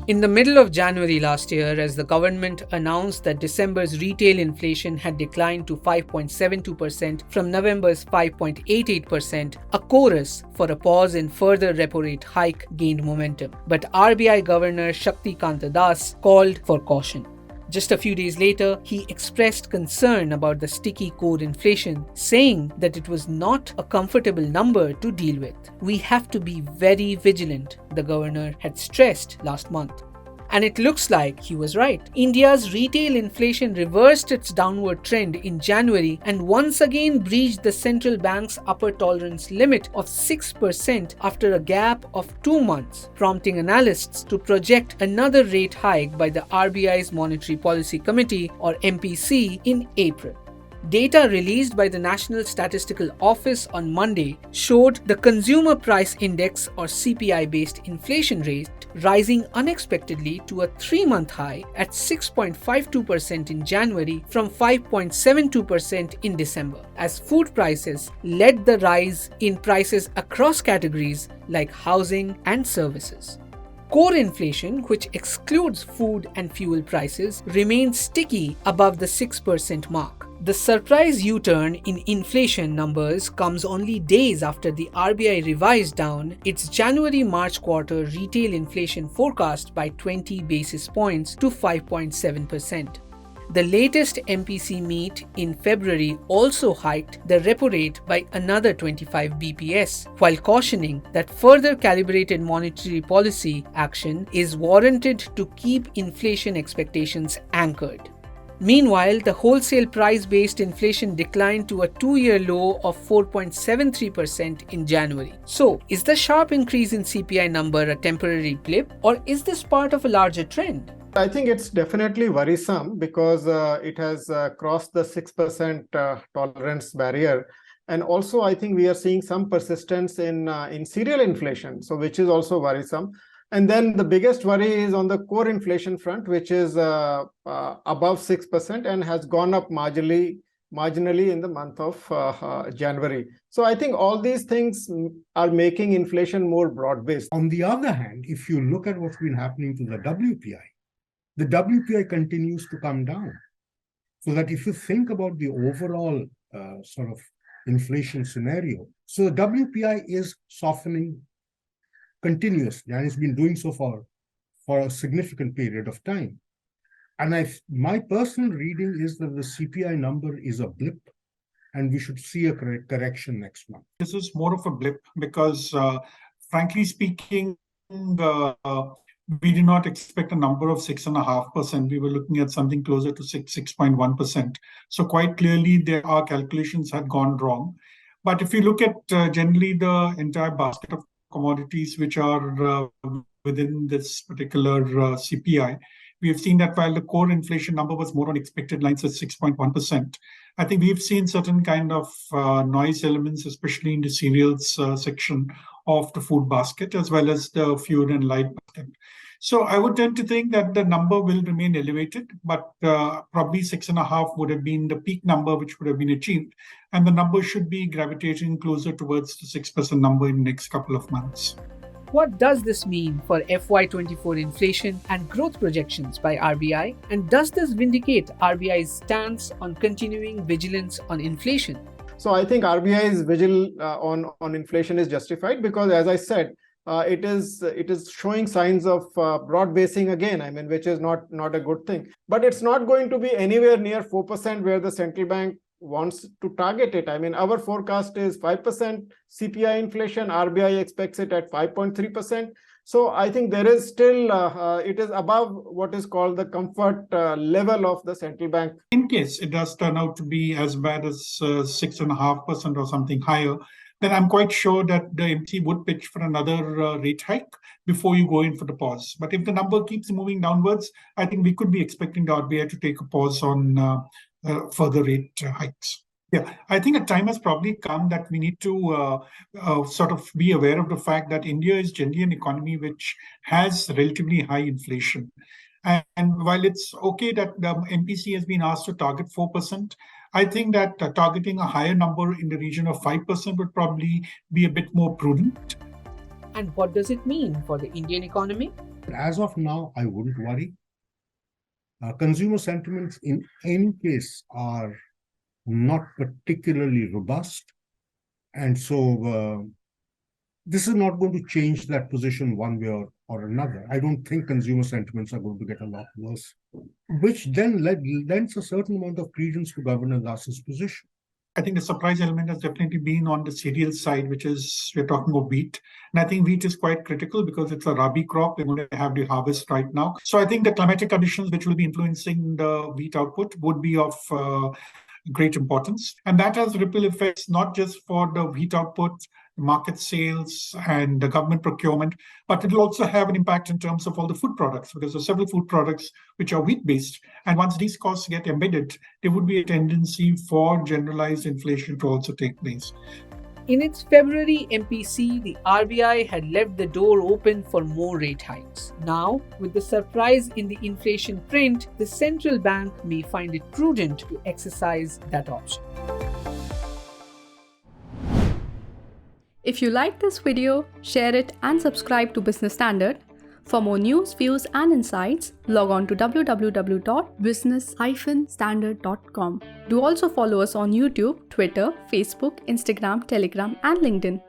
In the middle of January last year, as the government announced that December's retail inflation had declined to 5.72% from November's 5.88%, a chorus for a pause in further repo rate hike gained momentum. But RBI Governor Shakti Kanta Das called for caution. Just a few days later, he expressed concern about the sticky core inflation, saying that it was not a comfortable number to deal with. We have to be very vigilant, the governor had stressed last month. And it looks like he was right. India's retail inflation reversed its downward trend in January and once again breached the central bank's upper tolerance limit of 6% after a gap of 2 months, prompting analysts to project another rate hike by the RBI's Monetary Policy Committee, or MPC, in April. Data released by the National Statistical Office on Monday showed the Consumer Price Index, or CPI-based inflation rate rising unexpectedly to a 3-month high at 6.52% in January from 5.72% in December, as food prices led the rise in prices across categories like housing and services. Core inflation, which excludes food and fuel prices, remained sticky above the 6% mark. The surprise U-turn in inflation numbers comes only days after the RBI revised down its January-March quarter retail inflation forecast by 20 basis points to 5.7%. The latest MPC meet in February also hiked the repo rate by another 25 bps, while cautioning that further calibrated monetary policy action is warranted to keep inflation expectations anchored. Meanwhile, the wholesale price-based inflation declined to a 2-year low of 4.73% in January. So, is the sharp increase in CPI number a temporary blip, or is this part of a larger trend? I think it's definitely worrisome because it has crossed the 6% tolerance barrier. And also, I think we are seeing some persistence in cereal inflation, so which is also worrisome. And then the biggest worry is on the core inflation front, which is above 6% and has gone up marginally in the month of January. So I think all these things are making inflation more broad-based. On the other hand, if you look at what's been happening to the WPI continues to come down. So that if you think about the overall sort of inflation scenario, so the WPI is softening continuously, and it's been doing so for a significant period of time. And my personal reading is that the CPI number is a blip, and we should see a correction next month. This is more of a blip because, frankly speaking, we did not expect a number of 6.5%. We were looking at something closer to 6.1%. So quite clearly, our calculations had gone wrong. But if you look at generally the entire basket of commodities which are within this particular CPI, we have seen that while the core inflation number was more on expected lines at 6.1%, I think we've seen certain kind of noise elements, especially in the cereals section of the food basket, as well as the fuel and light basket. So I would tend to think that the number will remain elevated, but probably 6.5 would have been the peak number which would have been achieved. And the number should be gravitating closer towards the 6% number in the next couple of months. What does this mean for FY24 inflation and growth projections by RBI? And does this vindicate RBI's stance on continuing vigilance on inflation? So I think RBI's vigil on inflation is justified because, as I said, it is showing signs of broad basing again, I mean, which is not a good thing. But it's not going to be anywhere near 4% where the central bank wants to target it. I mean, our forecast is 5% CPI inflation. RBI expects it at 5.3%. So I think there is still, it is above what is called the comfort level of the central bank. In case it does turn out to be as bad as 6.5% or something higher, then I'm quite sure that the MT would pitch for another rate hike before you go in for the pause. But if the number keeps moving downwards, I think we could be expecting the RBI to take a pause on further rate hikes. Yeah, I think a time has probably come that we need to sort of be aware of the fact that India is generally an economy which has relatively high inflation. And while it's okay that the MPC has been asked to target 4%, I think that targeting a higher number in the region of 5% would probably be a bit more prudent. And what does it mean for the Indian economy? As of now, I wouldn't worry. Consumer sentiments in any case are not particularly robust. And so this is not going to change that position one way or another. I don't think consumer sentiments are going to get a lot worse, which then lends a certain amount of credence to Governor Das's position. I think the surprise element has definitely been on the cereal side, which is we're talking about wheat. And I think wheat is quite critical because it's a rabi crop. We're going to have the harvest right now. So I think the climatic conditions which will be influencing the wheat output would be of great importance. And that has ripple effects, not just for the wheat output, market sales, and the government procurement, but it will also have an impact in terms of all the food products, because there are several food products which are wheat-based. And once these costs get embedded, there would be a tendency for generalized inflation to also take place. In its February MPC, the RBI had left the door open for more rate hikes. Now, with the surprise in the inflation print, the central bank may find it prudent to exercise that option. If you like this video, share it and subscribe to Business Standard. For more news, views and insights, log on to www.business-standard.com. Do also follow us on YouTube, Twitter, Facebook, Instagram, Telegram and LinkedIn.